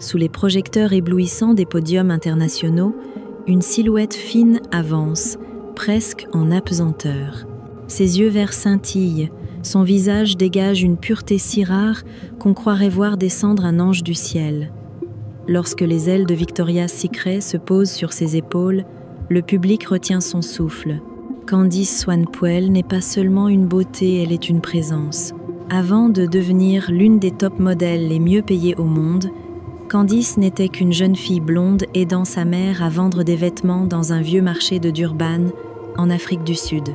Sous les projecteurs éblouissants des podiums internationaux, une silhouette fine avance, presque en apesanteur. Ses yeux verts scintillent, son visage dégage une pureté si rare qu'on croirait voir descendre un ange du ciel. Lorsque les ailes de Victoria's Secret se posent sur ses épaules, le public retient son souffle. Candice Swanepoel n'est pas seulement une beauté, elle est une présence. Avant de devenir l'une des top modèles les mieux payées au monde, Candice n'était qu'une jeune fille blonde aidant sa mère à vendre des vêtements dans un vieux marché de Durban, en Afrique du Sud.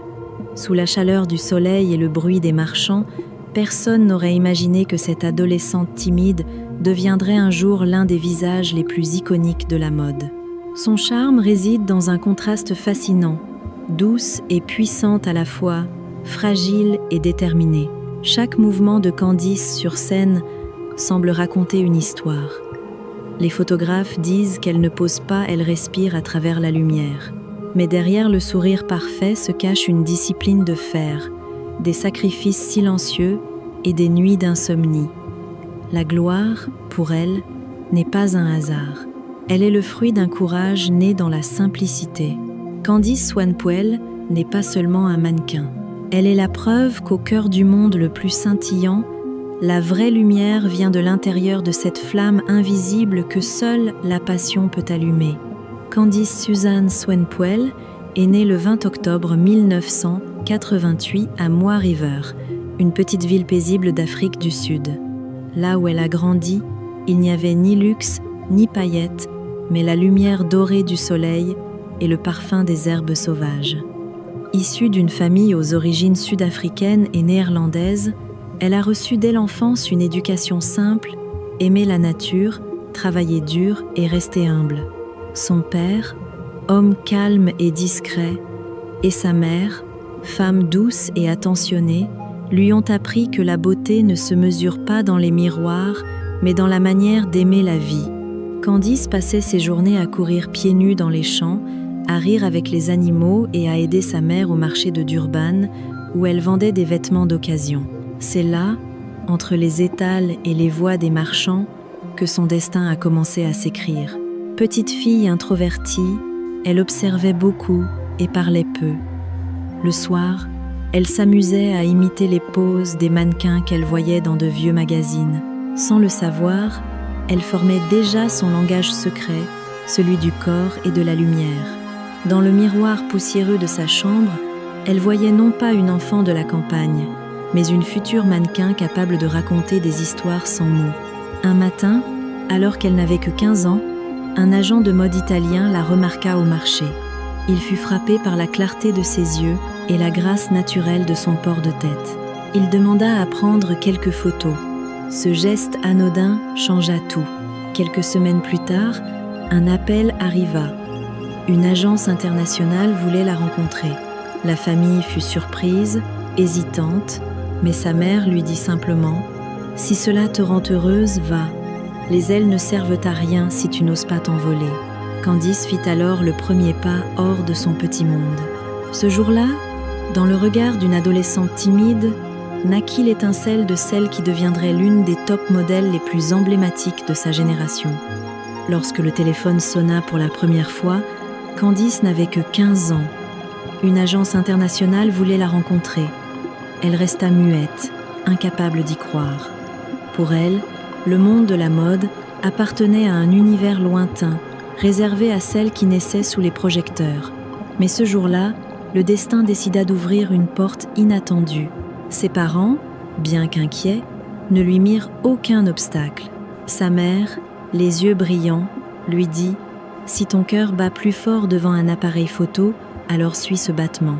Sous la chaleur du soleil et le bruit des marchands, personne n'aurait imaginé que cette adolescente timide deviendrait un jour l'un des visages les plus iconiques de la mode. Son charme réside dans un contraste fascinant, douce et puissante à la fois, fragile et déterminée. Chaque mouvement de Candice sur scène semble raconter une histoire. Les photographes disent qu'elle ne pose pas, elle respire à travers la lumière. Mais derrière le sourire parfait se cache une discipline de fer, des sacrifices silencieux et des nuits d'insomnie. La gloire, pour elle, n'est pas un hasard. Elle est le fruit d'un courage né dans la simplicité. Candice Swanepoel n'est pas seulement un mannequin. Elle est la preuve qu'au cœur du monde le plus scintillant, la vraie lumière vient de l'intérieur de cette flamme invisible que seule la passion peut allumer. Candice Suzanne Swanepoel est née le 20 octobre 1988 à Moa River, une petite ville paisible d'Afrique du Sud. Là où elle a grandi, il n'y avait ni luxe, ni paillettes, mais la lumière dorée du soleil et le parfum des herbes sauvages. Issue d'une famille aux origines sud-africaines et néerlandaises, elle a reçu dès l'enfance une éducation simple, aimer la nature, travailler dur et rester humble. Son père, homme calme et discret, et sa mère, femme douce et attentionnée, lui ont appris que la beauté ne se mesure pas dans les miroirs, mais dans la manière d'aimer la vie. Candice passait ses journées à courir pieds nus dans les champs, à rire avec les animaux et à aider sa mère au marché de Durban, où elle vendait des vêtements d'occasion. C'est là, entre les étals et les voix des marchands, que son destin a commencé à s'écrire. Petite fille introvertie, elle observait beaucoup et parlait peu. Le soir, elle s'amusait à imiter les poses des mannequins qu'elle voyait dans de vieux magazines. Sans le savoir, elle formait déjà son langage secret, celui du corps et de la lumière. Dans le miroir poussiéreux de sa chambre, elle voyait non pas une enfant de la campagne, mais une future mannequin capable de raconter des histoires sans mots. Un matin, alors qu'elle n'avait que 15 ans, un agent de mode italien la remarqua au marché. Il fut frappé par la clarté de ses yeux et la grâce naturelle de son port de tête. Il demanda à prendre quelques photos. Ce geste anodin changea tout. Quelques semaines plus tard, un appel arriva. Une agence internationale voulait la rencontrer. La famille fut surprise, hésitante, mais sa mère lui dit simplement « Si cela te rend heureuse, va. Les ailes ne servent à rien si tu n'oses pas t'envoler. » Candice fit alors le premier pas hors de son petit monde. Ce jour-là, dans le regard d'une adolescente timide, naquit l'étincelle de celle qui deviendrait l'une des top modèles les plus emblématiques de sa génération. Lorsque le téléphone sonna pour la première fois, Candice n'avait que 15 ans. Une agence internationale voulait la rencontrer. Elle resta muette, incapable d'y croire. Pour elle, le monde de la mode appartenait à un univers lointain, réservé à celles qui naissaient sous les projecteurs. Mais ce jour-là, le destin décida d'ouvrir une porte inattendue. Ses parents, bien qu'inquiets, ne lui mirent aucun obstacle. Sa mère, les yeux brillants, lui dit « Si ton cœur bat plus fort devant un appareil photo, alors suis ce battement. »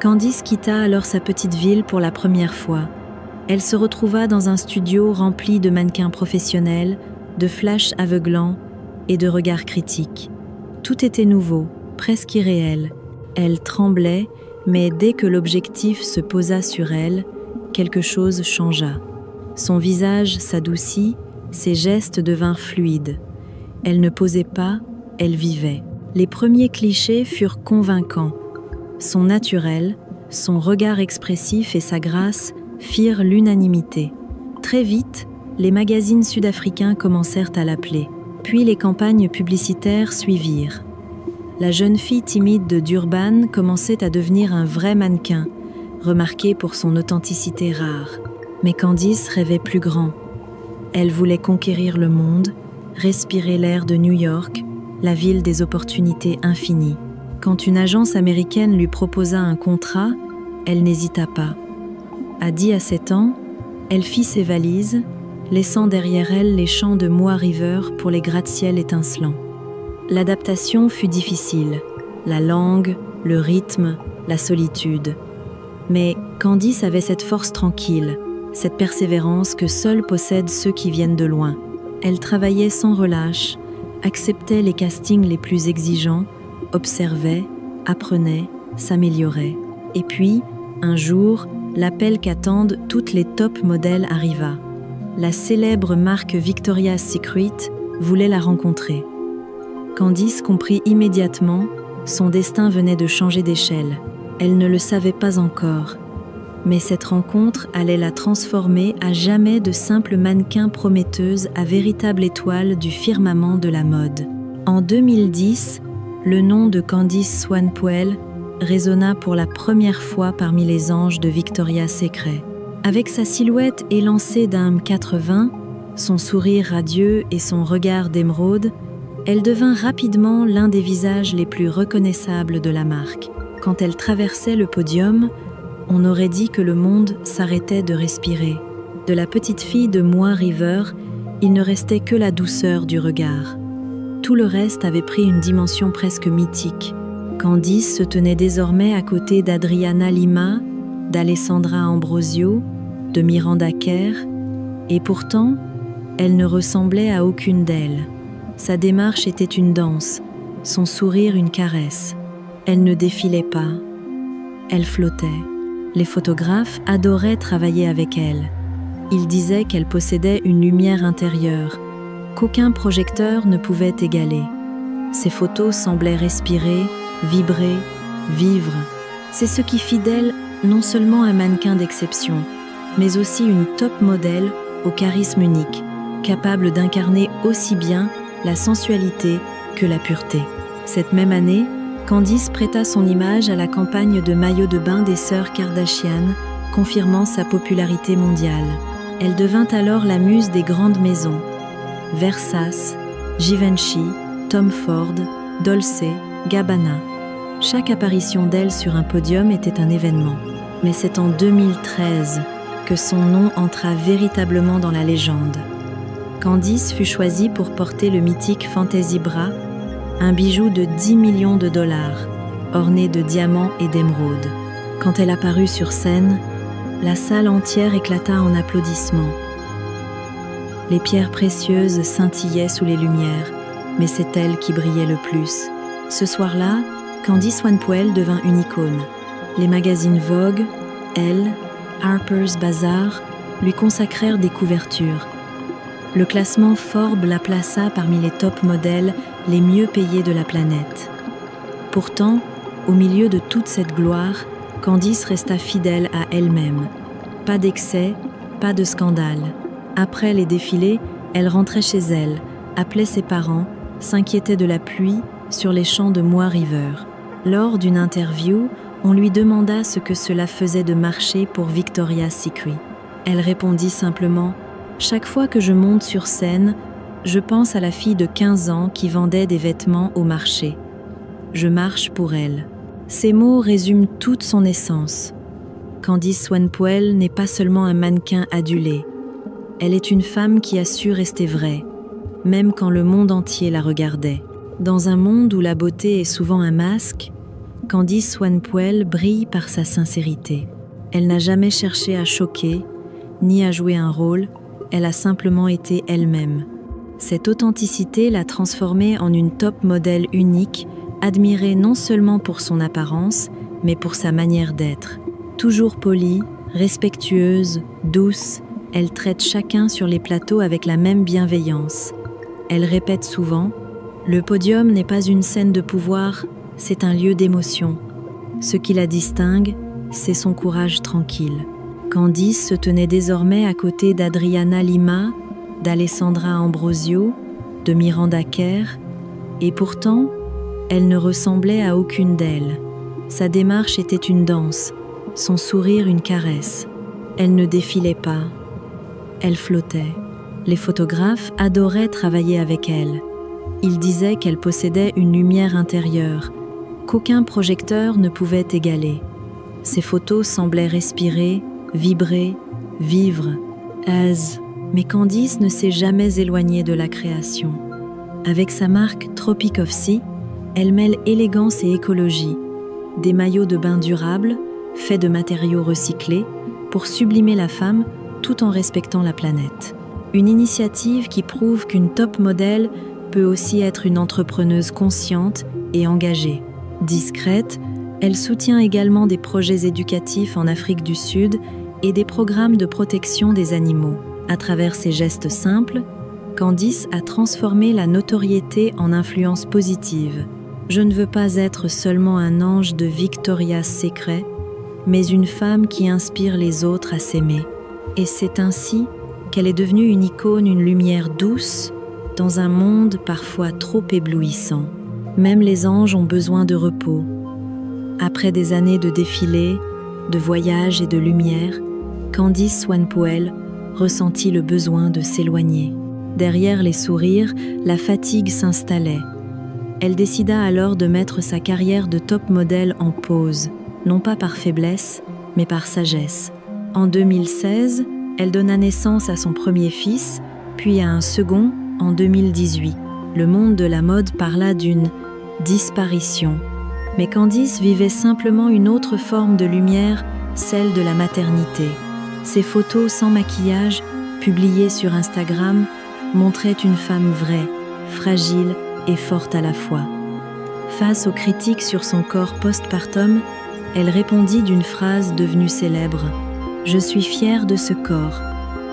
Candice quitta alors sa petite ville pour la première fois. Elle se retrouva dans un studio rempli de mannequins professionnels, de flashs aveuglants et de regards critiques. Tout était nouveau, presque irréel. Elle tremblait, mais dès que l'objectif se posa sur elle, quelque chose changea. Son visage s'adoucit, ses gestes devinrent fluides. Elle ne posait pas, elle vivait. Les premiers clichés furent convaincants. Son naturel, son regard expressif et sa grâce firent l'unanimité. Très vite, les magazines sud-africains commencèrent à l'appeler. Puis les campagnes publicitaires suivirent. La jeune fille timide de Durban commençait à devenir un vrai mannequin, remarqué pour son authenticité rare. Mais Candice rêvait plus grand. Elle voulait conquérir le monde, respirer l'air de New York, la ville des opportunités infinies. Quand une agence américaine lui proposa un contrat, elle n'hésita pas. À 10 à 7 ans, elle fit ses valises, laissant derrière elle les champs de Moa River pour les gratte-ciels étincelants. L'adaptation fut difficile, la langue, le rythme, la solitude. Mais Candice avait cette force tranquille, cette persévérance que seuls possèdent ceux qui viennent de loin. Elle travaillait sans relâche, acceptait les castings les plus exigeants, observait, apprenait, s'améliorait. Et puis, un jour, l'appel qu'attendent toutes les top modèles arriva. La célèbre marque Victoria's Secret voulait la rencontrer. Candice comprit immédiatement, son destin venait de changer d'échelle. Elle ne le savait pas encore. Mais cette rencontre allait la transformer à jamais de simple mannequin prometteuse à véritable étoile du firmament de la mode. En 2010, le nom de Candice Swanepoel résonna pour la première fois parmi les anges de Victoria's Secret. Avec sa silhouette élancée d'un m80, son sourire radieux et son regard d'émeraude, elle devint rapidement l'un des visages les plus reconnaissables de la marque. Quand elle traversait le podium, on aurait dit que le monde s'arrêtait de respirer. De la petite fille de Moa River, il ne restait que la douceur du regard. Tout le reste avait pris une dimension presque mythique. Candice se tenait désormais à côté d'Adriana Lima, d'Alessandra Ambrosio, de Miranda Kerr, et pourtant, elle ne ressemblait à aucune d'elles. Sa démarche était une danse, son sourire une caresse. Elle ne défilait pas, elle flottait. Les photographes adoraient travailler avec elle. Ils disaient qu'elle possédait une lumière intérieure, qu'aucun projecteur ne pouvait égaler. Ses photos semblaient respirer, vibrer, vivre. C'est ce qui fit d'elle non seulement un mannequin d'exception, mais aussi une top modèle au charisme unique, capable d'incarner aussi bien la sensualité que la pureté. Cette même année, Candice prêta son image à la campagne de maillot de bain des sœurs Kardashian, confirmant sa popularité mondiale. Elle devint alors la muse des grandes maisons. Versace, Givenchy, Tom Ford, Dolce, Gabbana. Chaque apparition d'elle sur un podium était un événement. Mais c'est en 2013 que son nom entra véritablement dans la légende. Candice fut choisie pour porter le mythique Fantasy Bra, un bijou de 10 millions de dollars, orné de diamants et d'émeraudes. Quand elle apparut sur scène, la salle entière éclata en applaudissements. Les pierres précieuses scintillaient sous les lumières, mais c'est elle qui brillait le plus. Ce soir-là, Candice Swanepoel devint une icône. Les magazines Vogue, Elle, Harper's Bazaar lui consacrèrent des couvertures. Le classement Forbes la plaça parmi les top modèles les mieux payés de la planète. Pourtant, au milieu de toute cette gloire, Candice resta fidèle à elle-même. Pas d'excès, pas de scandale. Après les défilés, elle rentrait chez elle, appelait ses parents, s'inquiétait de la pluie sur les champs de Moa River. Lors d'une interview, on lui demanda ce que cela faisait de marcher pour Victoria's Secret. Elle répondit simplement « Chaque fois que je monte sur scène, je pense à la fille de 15 ans qui vendait des vêtements au marché. Je marche pour elle. » Ces mots résument toute son essence. Candice Swanepoel n'est pas seulement un mannequin adulé. Elle est une femme qui a su rester vraie, même quand le monde entier la regardait. Dans un monde où la beauté est souvent un masque, Candice Swanepoel brille par sa sincérité. Elle n'a jamais cherché à choquer, ni à jouer un rôle, elle a simplement été elle-même. Cette authenticité l'a transformée en une top modèle unique, admirée non seulement pour son apparence, mais pour sa manière d'être. Toujours polie, respectueuse, douce, elle traite chacun sur les plateaux avec la même bienveillance. Elle répète souvent « Le podium n'est pas une scène de pouvoir, c'est un lieu d'émotion. » Ce qui la distingue, c'est son courage tranquille. Candice se tenait désormais à côté d'Adriana Lima, d'Alessandra Ambrosio, de Miranda Kerr, et pourtant, elle ne ressemblait à aucune d'elles. Sa démarche était une danse, son sourire une caresse. Elle ne défilait pas, elle flottait. Les photographes adoraient travailler avec elle. Ils disaient qu'elle possédait une lumière intérieure, qu'aucun projecteur ne pouvait égaler. Ses photos semblaient respirer, vibrer, vivre. Mais Candice ne s'est jamais éloignée de la création. Avec sa marque Tropic of Sea, elle mêle élégance et écologie. Des maillots de bain durables, faits de matériaux recyclés, pour sublimer la femme tout en respectant la planète. Une initiative qui prouve qu'une top modèle peut aussi être une entrepreneuse consciente et engagée. Discrète, elle soutient également des projets éducatifs en Afrique du Sud et des programmes de protection des animaux. À travers ses gestes simples, Candice a transformé la notoriété en influence positive. Je ne veux pas être seulement un ange de Victoria's Secret, mais une femme qui inspire les autres à s'aimer. Et c'est ainsi qu'elle est devenue une icône, une lumière douce, dans un monde parfois trop éblouissant. Même les anges ont besoin de repos. Après des années de défilés, de voyages et de lumière, Candice Swanepoel ressentit le besoin de s'éloigner. Derrière les sourires, la fatigue s'installait. Elle décida alors de mettre sa carrière de top modèle en pause, non pas par faiblesse, mais par sagesse. En 2016, elle donna naissance à son premier fils, puis à un second en 2018. Le monde de la mode parla d'une disparition. Mais Candice vivait simplement une autre forme de lumière, celle de la maternité. Ses photos sans maquillage, publiées sur Instagram, montraient une femme vraie, fragile et forte à la fois. Face aux critiques sur son corps postpartum, elle répondit d'une phrase devenue célèbre. « Je suis fière de ce corps.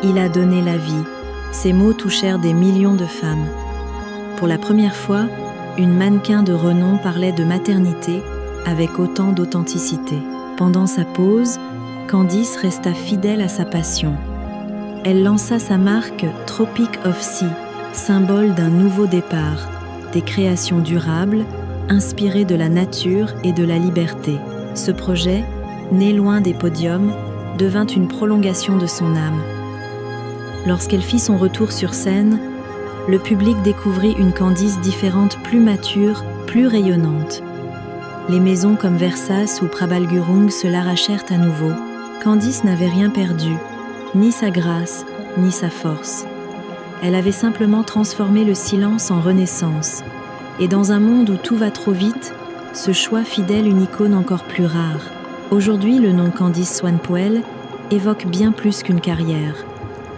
Il a donné la vie. » Ces mots touchèrent des millions de femmes. Pour la première fois, une mannequin de renom parlait de maternité avec autant d'authenticité. Pendant sa pause, Candice resta fidèle à sa passion. Elle lança sa marque Tropic of Sea, symbole d'un nouveau départ, des créations durables, inspirées de la nature et de la liberté. Ce projet, né loin des podiums, devint une prolongation de son âme. Lorsqu'elle fit son retour sur scène, le public découvrit une Candice différente, plus mature, plus rayonnante. Les maisons comme Versace ou Prabal Gurung se l'arrachèrent à nouveau. Candice n'avait rien perdu, ni sa grâce, ni sa force. Elle avait simplement transformé le silence en renaissance. Et dans un monde où tout va trop vite, ce choix fidèle une icône encore plus rare. Aujourd'hui, le nom Candice Swanepoel évoque bien plus qu'une carrière.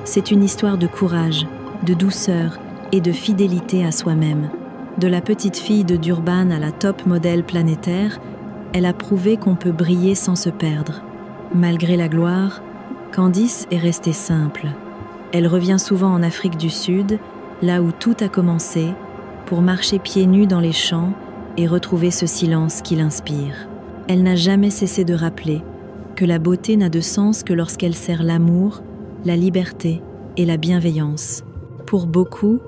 C'est une histoire de courage, de douceur et de fidélité à soi-même. De la petite fille de Durban à la top modèle planétaire, elle a prouvé qu'on peut briller sans se perdre. Malgré la gloire, Candice est restée simple. Elle revient souvent en Afrique du Sud, là où tout a commencé, pour marcher pieds nus dans les champs et retrouver ce silence qui l'inspire. Elle n'a jamais cessé de rappeler que la beauté n'a de sens que lorsqu'elle sert l'amour, la liberté et la bienveillance. Pour beaucoup,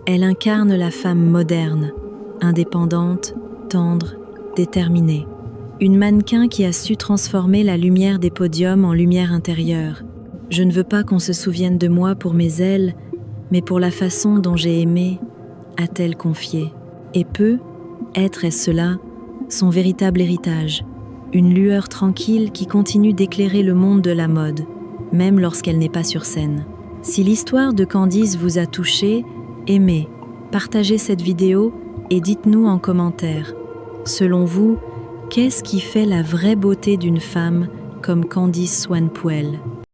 elle incarne la femme moderne, indépendante, tendre, déterminée. Une mannequin qui a su transformer la lumière des podiums en lumière intérieure. Je ne veux pas qu'on se souvienne de moi pour mes ailes, mais pour la façon dont j'ai aimé, a-t-elle confié. Et être est cela, son véritable héritage. Une lueur tranquille qui continue d'éclairer le monde de la mode, même lorsqu'elle n'est pas sur scène. Si l'histoire de Candice vous a touché, aimez, partagez cette vidéo et dites-nous en commentaire. Selon vous, qu'est-ce qui fait la vraie beauté d'une femme comme Candice Swanepoel ?